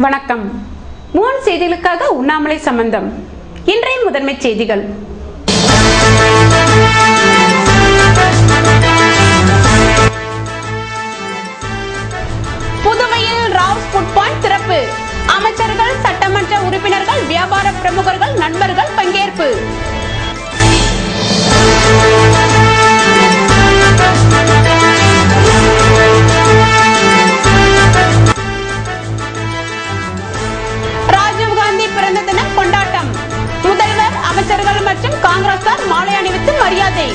வணக்கம். மூன் செய்திகளுக்காக உண்ணாமலை சம்பந்தம். இன்றைய முதன்மை செய்திகள். புதுவையில் ராவ்ஸ் ஃபுட் பாயிண்ட் திறப்பு. அமைச்சர்கள், சட்டமன்ற உறுப்பினர்கள், வியாபார பிரமுகர்கள், நண்பர்கள் பங்கேற்பு. ராஜீவ்காந்தி பிறந்த தினம் கொண்டாட்டம். முதல்வர், அமைச்சர்கள் மற்றும் காங்கிரசார் மாலை அணிவித்து மரியாதை.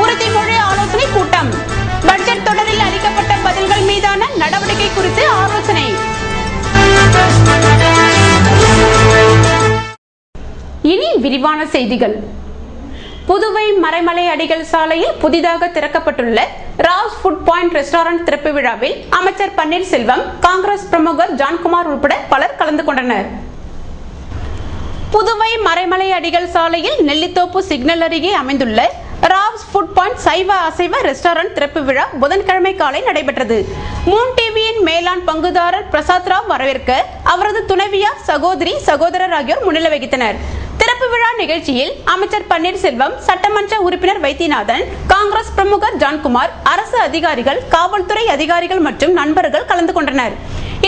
உறுதிமொழி ஆலோசனை கூட்டம். பட்ஜெட் தொடரில் அளிக்கப்பட்ட பதில்கள் மீதான நடவடிக்கை குறித்து ஆலோசனை. இனி விரிவான செய்திகள். புதுவை மறைமலை அடிகள் சாலையில் புதிதாக திறக்கப்பட்டுள்ள ராவ்ஸ் ஃபுட் பாயிண்ட் ரெஸ்டாரண்ட் திறப்பு விழாவில் அமைச்சர் பன்னீர்செல்வம், காங்கிரஸ் பிரமுகர் ஜான்குமார் உட்பட பலர் கலந்து கொண்டனர். புதுவை மறைமலை அடிகள் சாலையில் நெல்லித்தோப்பு சிக்னல் அருகே அமைந்துள்ள ராவ்ஸ் ஃபுட் பாயிண்ட் சைவ அசைவ ரெஸ்டாரண்ட் திறப்பு விழா புதன்கிழமை காலை நடைபெற்றது. மூன் டிவியின் மேலாண் பங்குதாரர் பிரசாத் ராவ் வரவேற்க அவரது துணைவியார், சகோதரி, சகோதரர் ஆகியோர் முன்னிலை வகித்தனர். திறப்பு விழா நிகழ்ச்சியில் அமைச்சர் பன்னீர்செல்வம், சட்டமன்ற உறுப்பினர் வைத்தியநாதன், காங்கிரஸ் பிரமுகர் ஜான்குமார், அரசு அதிகாரிகள், காவல்துறை அதிகாரிகள் மற்றும் நண்பர்கள் கலந்து கொண்டனர்.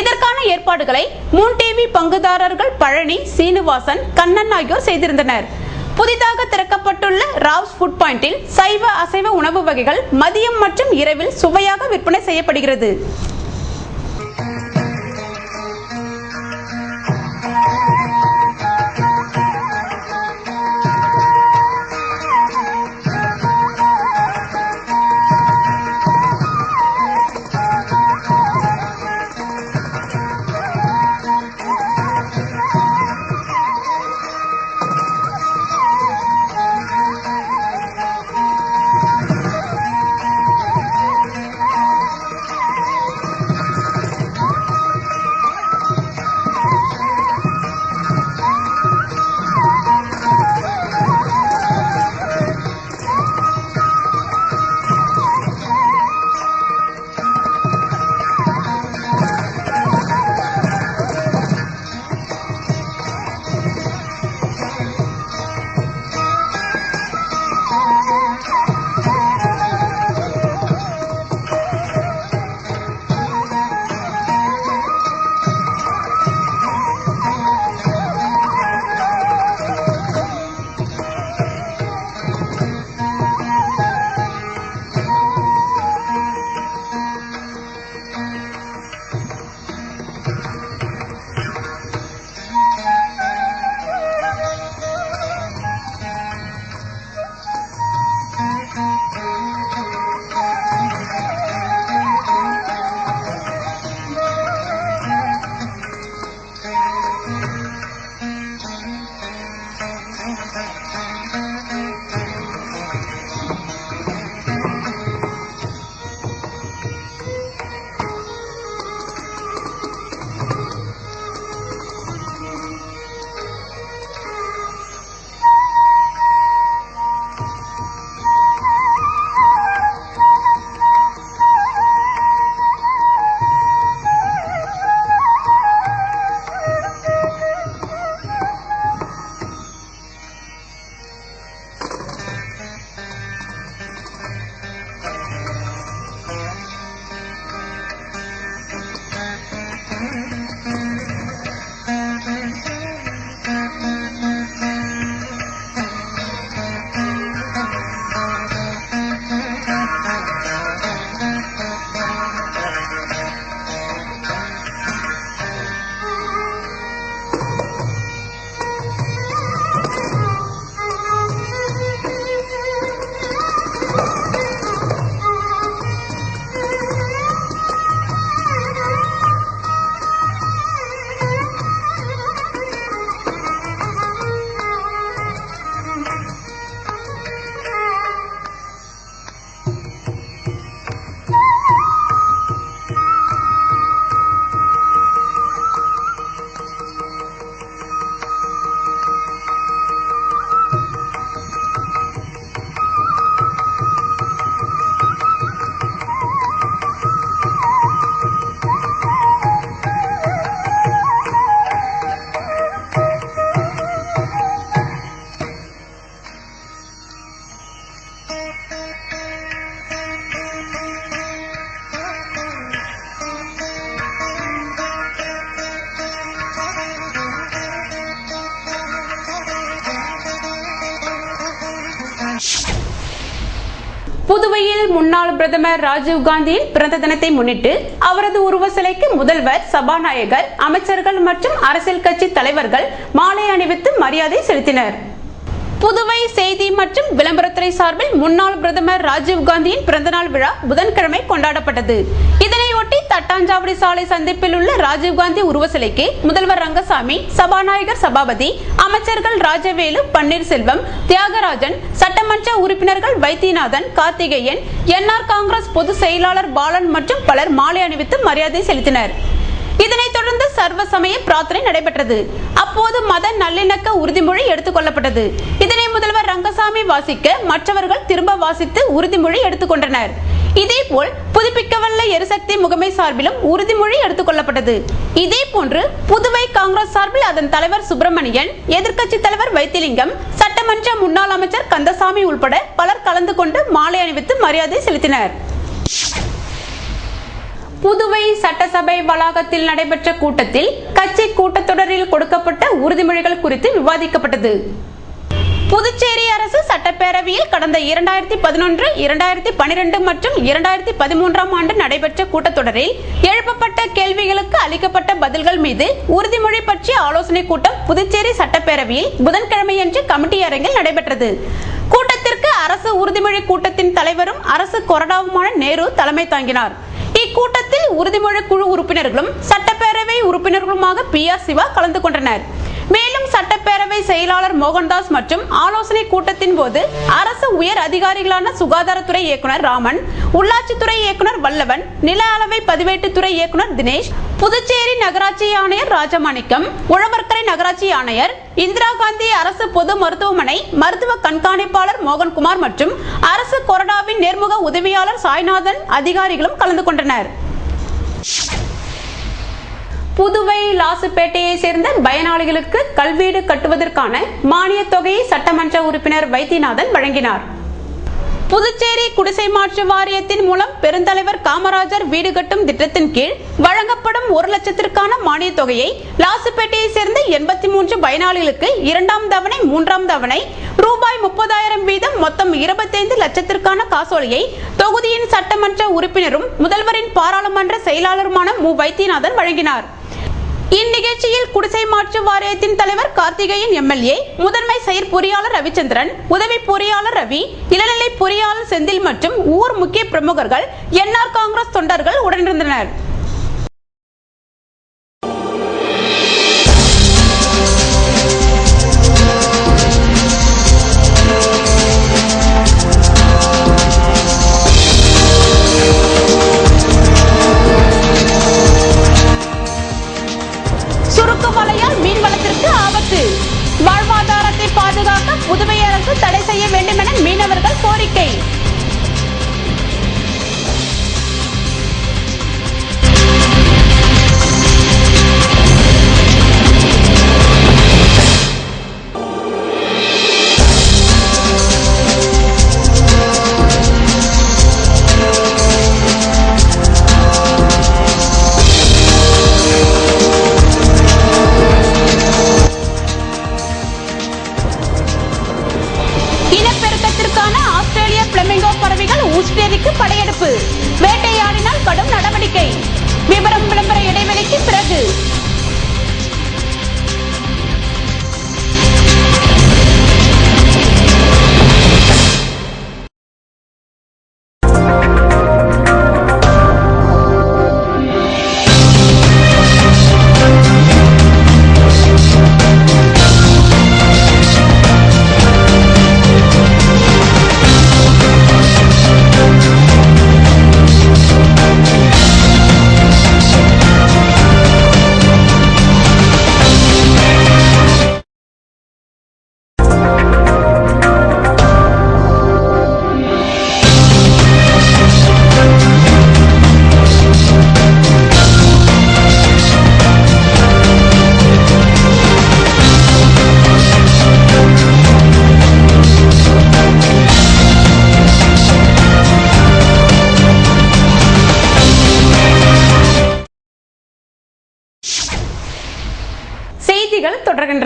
இதற்கான ஏற்பாடுகளை மூன் டிவி பங்குதாரர்கள் பழனி, சீனிவாசன், கண்ணன் ஆகியோர் செய்திருந்தனர். புதிதாக திறக்கப்பட்டுள்ள ராவ்ஸ் ஃபுட் பாயிண்டில் சைவ அசைவ உணவு வகைகள் மதியம் மற்றும் இரவில் சுவையாக விற்பனை செய்யப்படுகிறது. புதுவையில் முன்னாள் பிரதமர் ராஜீவ் காந்தியின் பிறந்த தினத்தை முன்னிட்டு அவரது உருவ சிலைக்கு முதல்வர், சபாநாயகர், அமைச்சர்கள் மற்றும் அரசியல் கட்சி தலைவர்கள் மாலை அணிவித்து மரியாதை செலுத்தினர். புதுவை செய்தி மற்றும் விளம்பரத்துறை சார்பில் முன்னாள் பிரதமர் ராஜீவ் காந்தியின் பிறந்தநாள் விழா புதன்கிழமை கொண்டாடப்பட்டது. இதனையொட்டி தட்டாஞ்சாவடி சாலை சந்திப்பில் உள்ள ராஜீவ்காந்தி உருவ சிலைக்கு முதல்வர் ரங்கசாமி, சபாநாயகர் சபாபதி, அமைச்சர்கள் ராஜவேலு, பன்னீர்செல்வம், தியாகராஜன், சட்டமன்ற உறுப்பினர்கள் வைத்தியநாதன், கார்த்திகேயன், என்ஆர் காங்கிரஸ் பொதுச் செயலாளர் பாலன் மற்றும் பலர் மாலை அணிவித்து மரியாதை செலுத்தினர். இதனைத் தொடர்ந்து சர்வ சமய பிரார்த்தனை நடைபெற்றது. அப்போது மத நல்லிணக்க உறுதிமொழி எடுத்துக் கொள்ளப்பட்டது. இதனை முதல்வர் ரங்கசாமி வாசிக்க மற்றவர்கள் திரும்ப வாசித்து உறுதிமொழி எடுத்துக் கொண்டனர். இதேபோல் புதுப்பிக்கவல்ல எரிசக்தி முகமை சார்பிலும் உறுதிமொழி எடுத்துக் கொள்ளப்பட்டது. இதேபோன்று புதுவை காங்கிரஸ் சார்பில் அதன் தலைவர் சுப்பிரமணியன், எதிர்க்கட்சி தலைவர் வைத்திலிங்கம், சட்டமன்ற முன்னாள் அமைச்சர் கந்தசாமி உள்பட பலர் கலந்து கொண்டு மாலை அணிவித்து மரியாதை செலுத்தினர். புதுவை சட்டசபை வளாகத்தில் நடைபெற்ற கூட்டத்தில் கட்சி கூட்டத்தொடரில் கொடுக்கப்பட்ட உறுதிமொழிகள் குறித்து விவாதிக்கப்பட்டது. புதுச்சேரி அரசு சட்டப்பேரவையில் கடந்த 2011, 2012 மற்றும் 2013 ஆண்டு நடைபெற்ற கூட்டத்தொடரில் எழுப்பப்பட்ட கேள்விகளுக்கு அளிக்கப்பட்ட பதில்கள் மீது உறுதிமொழி பற்றிய ஆலோசனை கூட்டம் புதுச்சேரி சட்டப்பேரவையில் புதன்கிழமையன்று கமிட்டி அரங்கில் நடைபெற்றது. கூட்டத்திற்கு அரசு உறுதிமொழி கூட்டத்தின் தலைவரும் அரசு கொறடாவுமான நேரு தலைமை தாங்கினார். இக்கூட்டத்தில் உறுதிமொழி குழு உறுப்பினர்களும் சட்டப்பேரவை உறுப்பினர்களுமாக PR சிவா கலந்து கொண்டனர். மேலும் சட்டப்பேரவை செயலாளர் மோகன்தாஸ் மற்றும் ஆலோசனை கூட்டத்தின் போது அரசு உயர் அதிகாரிகளான சுகாதாரத்துறை இயக்குனர் ராமன், உள்ளாட்சித்துறை இயக்குனர் வல்லவன், நில அளவை பதிவேட்டுத்துறை இயக்குனர் தினேஷ், புதுச்சேரி நகராட்சி ஆணையர் ராஜமாணிக்கம், உழவர்கரை நகராட்சி ஆணையர், இந்திரா காந்தி அரசு பொது மருத்துவமனை மருத்துவ கண்காணிப்பாளர் மோகன்குமார் மற்றும் அரசு கொறடாவின் நேர்முக உதவியாளர் சாய்நாதன் அதிகாரிகளும் கலந்து கொண்டனர். புதுவை லாசுப்பேட்டையை சேர்ந்த பயனாளிகளுக்கு கல்வீடு கட்டுவதற்கான மானிய தொகையை சட்டமன்ற உறுப்பினர் வைத்தியநாதன் வழங்கினார். புதுச்சேரி குடிசை மாற்று வாரியத்தின் மூலம் பெருந்தலைவர் காமராஜர் வீடு கட்டும் திட்டத்தின் கீழ் வழங்கப்படும் 1 லட்சத்திற்கான மானிய தொகையை லாசுப்பேட்டையை சேர்ந்த 83 பயனாளிகளுக்கு 2ஆம் தவணை, 3ஆம் தவணை ரூபாய் 30,000 வீதம் மொத்தம் 25 லட்சத்திற்கான காசோலையை தொகுதியின் சட்டமன்ற உறுப்பினரும் முதல்வரின் பாராளுமன்ற செயலாளருமான மு. வைத்தியநாதன் வழங்கினார். இந்நிகழ்ச்சியில் குடிசை மாற்று வாரியத்தின் தலைவர் கார்த்திகேயன் MLA, முதன்மை செயற்பொறியாளர் ரவிச்சந்திரன், உதவி பொறியாளர் ரவி, இளநிலை பொறியாளர் செந்தில் மற்றும் ஊர் முக்கிய பிரமுகர்கள், NR காங்கிரஸ் தொண்டர்கள் உடனிருந்தனர். வாழ்வாதாரத்தை பாதுகாக்க புதுவை அரசு தடை செய்ய வேண்டும் என மீனவர்கள் கோரிக்கை. பறவைகள் ஊஸ்திரேலியாவுக்கு படையெடுப்பு, வேட்டையாடினால் கடும் நடவடிக்கை. விளம்பர இடைவெளிக்கு பிறகு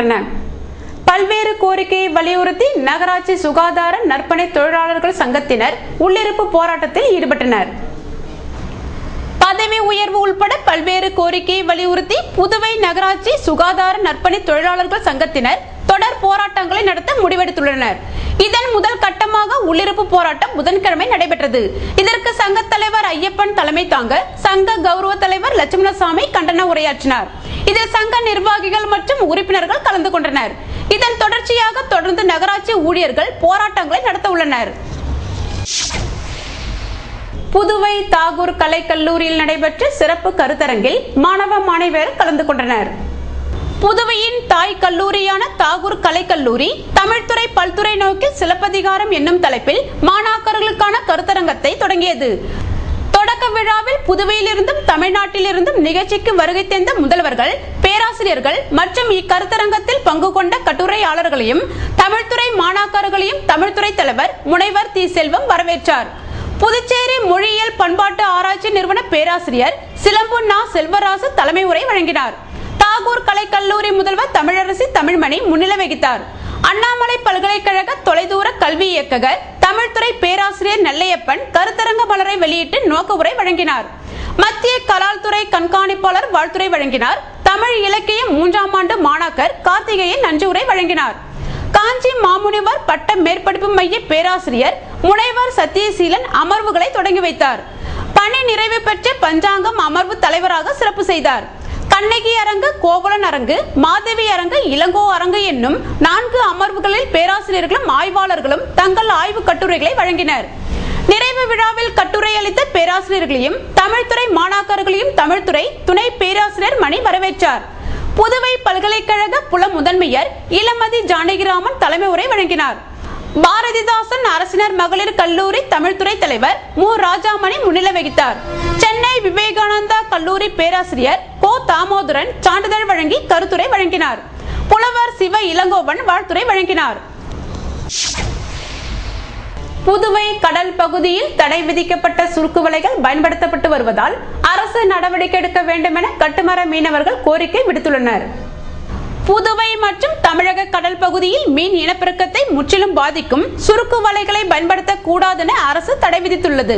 நடைபெற்றன. பல்வேறு கோரிக்கையை வலியுறுத்தி நகராட்சி சுகாதார நற்பணி தொழிலாளர்கள் சங்கத்தினர் உள்ளிருப்பு போராட்டத்தில் ஈடுபட்டனர். பதவி உயர்வு உள்பட பல்வேறு கோரிக்கையை வலியுறுத்தி புதுவை நகராட்சி சுகாதார நற்பணி தொழிலாளர்கள் சங்கத்தினர் தொடர் போராட்டங்களை நடத்த முடிவெடுத்துள்ளனர். இதன் முதல் கட்டமாக உள்ளிருப்பு போராட்டம் புதன்கிழமை நடைபெற்றது. இதற்கு சங்க தலைவர் ஐயப்பன் தலைமை தாங்க சங்க கௌரவ தலைவர் லட்சுமணசாமி கண்டன உரையாற்றினார். இதில் சங்க நிர்வாகிகள் மற்றும் உறுப்பினர்கள் கலந்து கொண்டனர். இதன் தொடர்ச்சியாக தொடர்ந்து நகராட்சி ஊழியர்கள் போராட்டங்களை நடத்த உள்ளனர். புதுவை தாகூர் கலை கல்லூரியில் நடைபெற்ற சிறப்பு கருத்தரங்கில் மாணவ மாணவியர் கலந்து கொண்டனர். புதுவையின் தாய் கல்லூரியான தாகூர் கலை கல்லூரி தமிழ்துறை பல்துறை நோக்கில் சிலப்பதிகாரம் என்னும் தலைப்பில் மாணாக்கர்களுக்கான கருத்தரங்கத்தை தொடங்கியது. தொடக்க விழாவில் புதுவையிலிருந்தும் தமிழ்நாட்டிலிருந்தும் நிகழ்ச்சிக்கு வருகை தந்த முதல்வர்கள், பேராசிரியர்கள் மற்றும் இக்கருத்தரங்கத்தில் பங்கு கொண்ட கட்டுரையாளர்களையும் தமிழ்துறை மாணாக்கர்களையும் தமிழ்துறை தலைவர் முனைவர் தி. செல்வம் வரவேற்றார். புதுச்சேரி மொழியியல் பண்பாட்டு ஆராய்ச்சி நிறுவன பேராசிரியர் சிலம்பு நா. செல்வராசு தலைமை உரை வழங்கினார். தாகூர் கலை கல்லூரி முதல்வர் தமிழரசி தமிழ்மணி முன்னிலை வகித்தார். அண்ணாமலை பல்கலைக்கழக தொலைதூர கல்வி இயக்ககர் தமிழ்துறை பேராசிரியர் நெல்லையப்பன் கருத்தரங்க மலரை வெளியிட்டு நோக்க உரை வழங்கினார். மத்திய கலால் துறை கண்காணிப்பாளர் வாழ்த்துரை வழங்கினார். தமிழ் இலக்கியம் 3ஆம் ஆண்டு மாணாக்கர் கார்த்திகேயன் நன்றி உரை வழங்கினார். காஞ்சி மாமுனிவர் பட்ட மேற்படிப்பு மைய பேராசிரியர் முனைவர் சத்தியசீலன் அமர்வுகளை தொடங்கி வைத்தார். பணி நிறைவு பெற்ற பஞ்சாங்கம் அமர்வு தலைவராக சிறப்பு செய்தார். கண்ணகி அரங்கு, கோவலன் அரங்கு, மாதவி அரங்கு, இளங்கோ அரங்கு என்னும் 4 அமர்வுகளில் பேராசிரியர்களும் ஆய்வாளர்களும் தங்கள் ஆய்வு கட்டுரைகளை வழங்கினர். நிறைவு விழாவில் கட்டுரை அளித்த பேராசிரியர்களையும் தமிழ்துறை மாணாக்கர்களையும் தமிழ்துறை துணை பேராசிரியர் மணி வரவேற்றார். புதுவை பல்கலைக்கழக புல முதன்மையர் இளமதி ஜானகிராமன் தலைமை உரை வழங்கினார். பாரதிதாசன் அரசினர் மகளிர் கல்லூரி தமிழ்துறை தலைவர் மு. ராஜாமணி முன்னிலை வகித்தார். சென்னை விவேகானந்தா கல்லூரி பேராசிரியர் கோ. தாமோதரன் சான்றிதழ் வழங்கி கருத்துரை வழங்கினார். புலவர் சிவ இளங்கோவன் வாழ்த்துரை வழங்கினார். புதுவை கடல் பகுதியில் தடை விதிக்கப்பட்ட சுருக்கு வலைகள் பயன்படுத்தப்பட்டு வருவதால் அரசு நடவடிக்கை எடுக்க வேண்டும் என கட்டுமர மீனவர்கள் கோரிக்கை விடுத்துள்ளனர். புதுவை மற்றும் தமிழக கடல் பகுதியில் மீன் இனப்பெருக்கத்தை முற்றிலும் பாதிக்கும் சுருக்கு வலைகளை பயன்படுத்தக் கூடாது என அரசு தடை விதித்துள்ளது.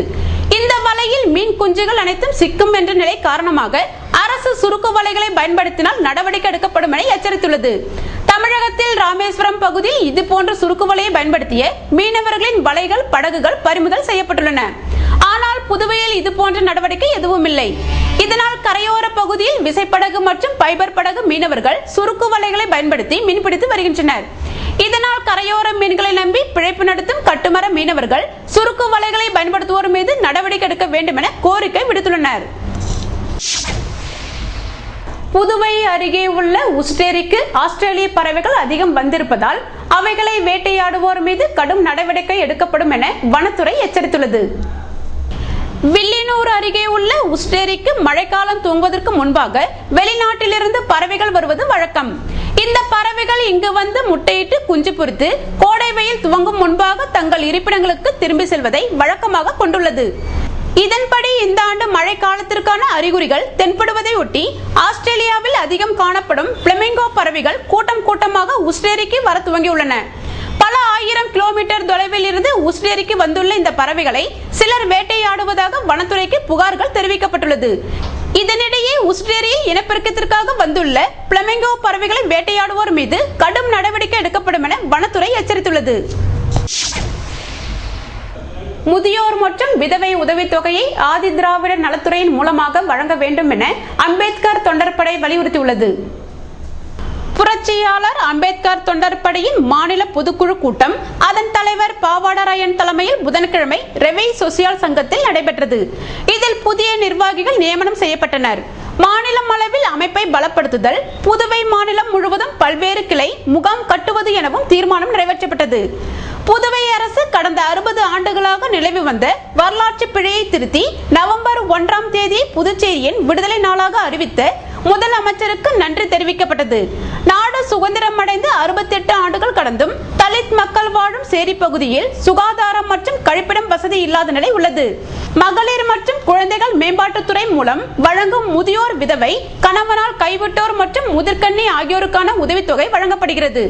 இந்த வலையில் மீன் குஞ்சுகள் அனைத்தும் சிக்கும் என்ற நிலை காரணமாக அரசு சுருக்கு வலைகளை பயன்படுத்தினால் நடவடிக்கை எடுக்கப்படும் என எச்சரித்துள்ளது. தமிழகத்தில் ராமேஸ்வரம் பகுதியில் இதுபோன்ற சுருக்கு வலையை பயன்படுத்திய மீனவர்களின் வலைகள், படகுகள் பறிமுதல் செய்யப்பட்டுள்ளன. ஆனால் புதுவையில் இதுபோன்ற நடவடிக்கை எதுவும் இல்லை. இதனால் கரையோர பகுதியில் விசைப்படகு மற்றும் பைபர் படகு மீனவர்கள் சுருக்கு வலைகளை பயன்படுத்தி மீன்பிடித்து வருகின்றனர். இதனால் கரையோர மீன்களை நம்பி பிழைப்பு நடத்தும் கட்டுமர மீனவர்கள் சுருக்கு வலைகளை பயன்படுத்துவோர் மீது நடவடிக்கை எடுக்க வேண்டும் என கோரிக்கை விடுத்துள்ளனர். புதுவை அருகே உள்ள உஸ்டேரிக்கு ஆஸ்திரேலிய பறவைகள் அதிகம் வந்திருப்பதால் அவைகளை வேட்டையாடுவோர் மீது கடும் நடவடிக்கை எடுக்கப்படும் என வனத்துறை எச்சரித்துள்ளது. வில்லியனூர் அருகே உள்ள உஸ்டேரிக்கு மழைக்காலம் துவங்குவதற்கு முன்பாக வெளிநாட்டிலிருந்து பறவைகள் வருவது வழக்கம். இந்த பறவைகள் இங்கு வந்து முட்டையிட்டு குஞ்சு பொரித்து கோடை வெயில் துவங்கும் முன்பாக தங்கள் இருப்பிடங்களுக்கு திரும்பி செல்வதை வழக்கமாக கொண்டுள்ளது. இதன்படி இந்த ஆண்டு மழை காலத்திற்கான அறிகுறிகள் தென்படுவதை ஒட்டி ஆஸ்திரேலியாவில் அதிகம் காணப்படும் பிளமிங்கோ பறவைகள் கூட்டம் கூட்டமாக உஸ்டேரிக்கு வர துவங்கியுள்ளன. பல ஆயிரம் கிலோமீட்டர் தொலைவில் இருந்து உஸ்டேரிக்கு வந்துள்ள இந்த பறவைகளை சிலர் வேட்டையாடுவதாக வனத்துறைக்கு புகார்கள் தெரிவிக்கப்பட்டுள்ளது. இதனிடையே உஸ்டேரியில் இனப்பெருக்கத்திற்காக வந்துள்ள பிளமிங்கோ பறவைகளை வேட்டையாடுவோர் மீது கடும் நடவடிக்கை எடுக்கப்படும் என வனத்துறை எச்சரித்துள்ளது. முதியோர் மற்றும் விதவை உதவித்தொகையை ஆதி திராவிடர் நலத்துறையின் மூலமாக வழங்க வேண்டும் என அம்பேத்கர் தொண்டர்படை வலியுறுத்தியுள்ளது. புரட்சியாளர் அம்பேத்கர் தொண்டர்படையின் மாநில பொதுக்குழு கூட்டம் அதன் தலைவர் பாவாடராயன் தலைமையில் புதன்கிழமை ரெவை சோசியல் சங்கத்தில் நடைபெற்றது. இதில் புதிய நிர்வாகிகள் நியமனம் செய்யப்பட்டனர். மாநிலம் அளவில் அமைப்பை பலப்படுத்துதல், புதுவை மாநிலம் முழுவதும் பல்வேறு கிளை முகாம் கட்டுவது எனவும் தீர்மானம் நிறைவேற்றப்பட்டது. புதுவை அரசு கடந்த 60 ஆண்டுகளாக நிலவி வந்த வரலாற்று பிழையை திருத்தி நவம்பர் 1ஆம் தேதி புதுச்சேரியின் விடுதலை நாளாக அறிவித்த முதலமைச்சருக்கு நன்றி தெரிவிக்கப்பட்டது. நாடு சுதந்திரம் அடைந்து 68 ஆண்டுகள் கடந்தும் தலித் மக்கள் வாழும் சேரி பகுதியில் சுகாதாரம் மற்றும் கழிப்பிடம் வசதி இல்லாத நிலை உள்ளது. மகளிர் மற்றும் குழந்தைகள் மேம்பாட்டுத்துறை மூலம் வழங்கும் முதியோர் விதவை, கணவனால் கைவிட்டோர் மற்றும் முதிர்கன்னி ஆகியோருக்கான உதவித்தொகை வழங்கப்படுகிறது.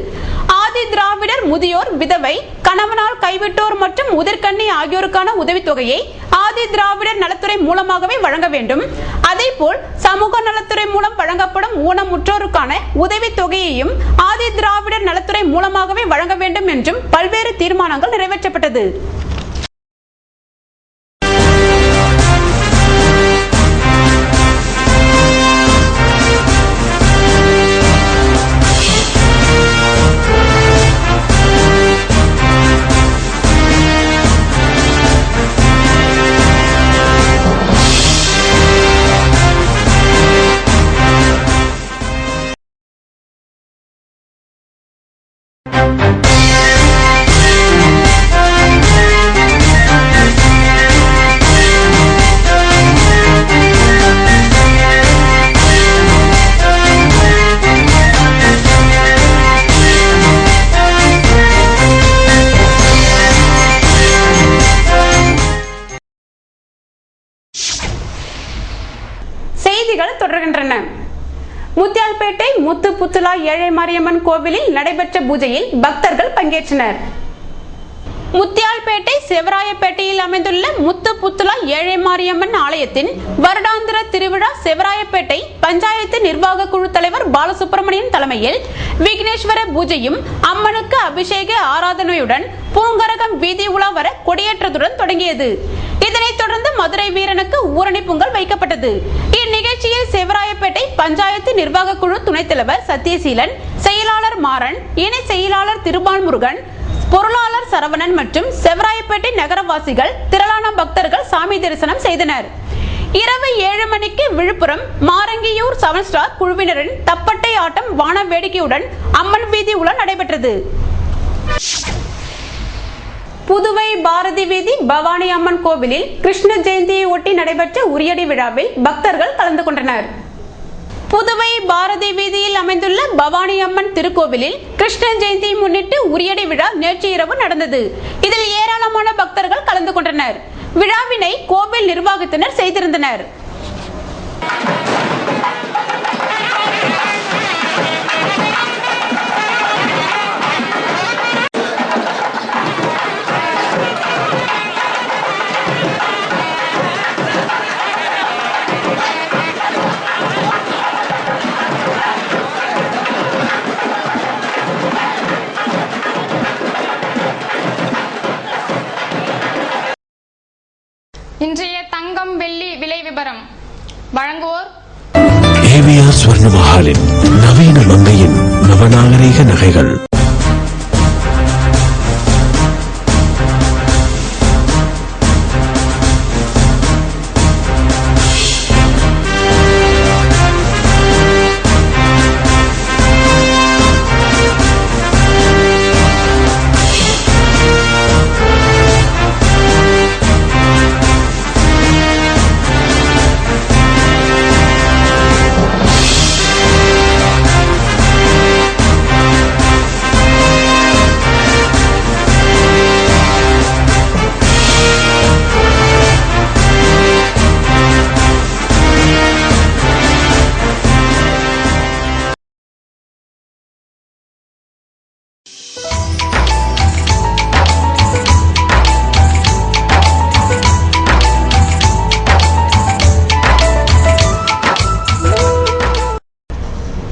ஆதி திராவிடர் முதியோர் விதவை, கணவனால் கைவிட்டோர் மற்றும் முதிர்கன்னி ஆகியோருக்கான உதவித்தொகையை ஆதி திராவிடர் நலத்துறை மூலமாகவே வழங்க வேண்டும். அதேபோல் சமூக நலத்துறை மூலம் வழங்கப்படும் ஊனமுற்றோருக்கான உதவித்தொகையையும் ஆதி திராவிடர் நலத்துறை மூலமாகவே வழங்க வேண்டும் என்றும் பல்வேறு தீர்மானங்கள் நிறைவேற்றப்பட்டது. செய்திகள் தொடர்கின்றன. முத்தியால்பேட்டை முத்து புத்துலா ஏழை மாரியம்மன் கோவிலில் நடைபெற்ற பூஜையில் பக்தர்கள் பங்கேற்றனர். முத்தியால்பேட்டை செவராயப்பேட்டையில் அமைந்துள்ள முத்து புத்துலா ஏழை மாரியம்மன் ஆலயத்தின் வருடாந்திர திருவிழா செவராயப்பேட்டை பஞ்சாயத்து நிர்வாக குழு தலைவர் பாலசுப்ரமணியன் தலைமையில் விக்னேஸ்வர பூஜையும் அம்மனுக்கு அபிஷேக ஆராதனையுடன் பூங்கரகம் வீதி உலா வர கொடியேற்றத்துடன் தொடங்கியது. இதனைத் தொடர்ந்து மதுரை வீரனுக்கு ஊரணி பொங்கல் வைக்கப்பட்டது. இந்நிகழ்ச்சியில் செவராயப்பேட்டை பஞ்சாயத்து நிர்வாக குழு துணைத் தலைவர் சத்யசீலன், செயலாளர் மாறன், இணை செயலாளர் திருபால் முருகன், பொருளாளர் சரவணன் மற்றும் செவராயப்பேட்டை நகரவாசிகள் திரளான பக்தர்கள் சாமி தரிசனம் செய்தனர். இரவு 7 மணிக்கு விழுப்புரம் மாரங்கியூர் 7 ஸ்டார் குழுவினரின் தப்பட்டை ஆட்டம் வான வேடிக்கையுடன் அம்மன் வீதி உலா நடைபெற்றது. புதுவை பாரதி வீதி பவானி அம்மன் கோவிலில் கிருஷ்ண ஜெயந்தியை ஒட்டி நடைபெற்ற உரியடி விழாவில் பக்தர்கள் கலந்து கொண்டனர். புதுவை பாரதி வீதியில் அமைந்துள்ள பவானி அம்மன் திருக்கோவிலில் கிருஷ்ண ஜெயந்தியை முன்னிட்டு உரியடி விழா நேற்று இரவு நடந்தது. இதில் ஏராளமான பக்தர்கள் கலந்து கொண்டனர். விழாவினை கோவில் நிர்வாகத்தினர் செய்திருந்தனர். இன்றைய தங்கம் வெள்ளி விலை விபரம் வழங்குவோர் ஏவிஆர் ஸ்வர்ண மஹாலின் நவீன மங்கையின் நவநாகரீக நகைகள்.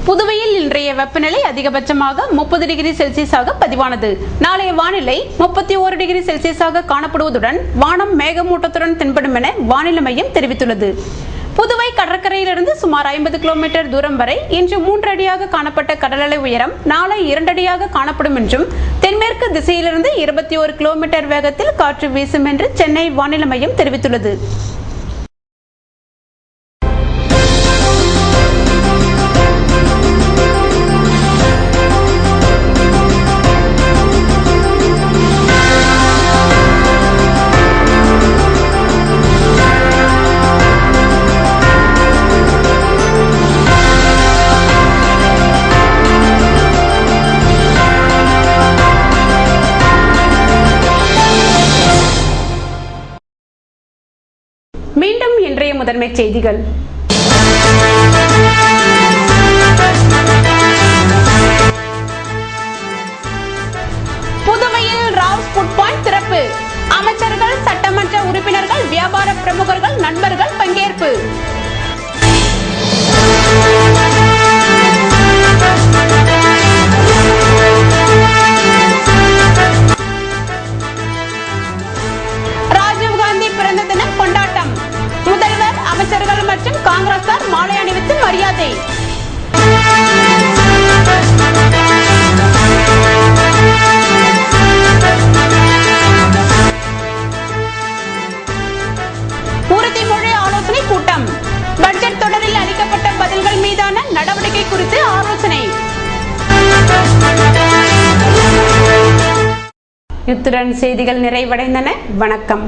புதுவையில் இன்றைய வெப்பநிலை அதிகபட்சமாக 30 டிகிரி செல்சியஸாக பதிவானது. நாளைய வானிலை 31 டிகிரி செல்சியஸாக காணப்படுவதுடன் வானம் மேகமூட்டத்துடன் தென்படும் என வானிலை மையம் தெரிவித்துள்ளது. புதுவை கடற்கரையிலிருந்து சுமார் 50 கிலோமீட்டர் தூரம் வரை இன்று 3 அடியாக காணப்பட்ட கடல் அலை உயரம் நாளை 2 அடியாக காணப்படும் என்றும், தென்மேற்கு திசையிலிருந்து 21 கிலோமீட்டர் வேகத்தில் காற்று வீசும் என்று சென்னை வானிலை மையம் தெரிவித்துள்ளது. மீண்டும் இன்றைய முதன்மை செய்திகள். புதுவையில் ராவ்ஸ் ஃபுட் பாயிண்ட் திறப்பு. அமைச்சர்கள், சட்டமன்ற உறுப்பினர்கள், வியாபார பிரமுகர்கள், நண்பர்கள் பங்கேற்பு. ராஜீவ்காந்தி பிறந்த தினம் கொண்டாட்டம். முதல்வர், அமைச்சர்கள் மற்றும் காங்கிரசார் மாலை அணிவித்து மரியாதை. உறுதிமொழி ஆலோசனை கூட்டம். பட்ஜெட் தொடரில் அளிக்கப்பட்ட பதில்கள் மீதான நடவடிக்கை குறித்து ஆலோசனை. இத்துடன் செய்திகள் நிறைவடைந்தன. வணக்கம்.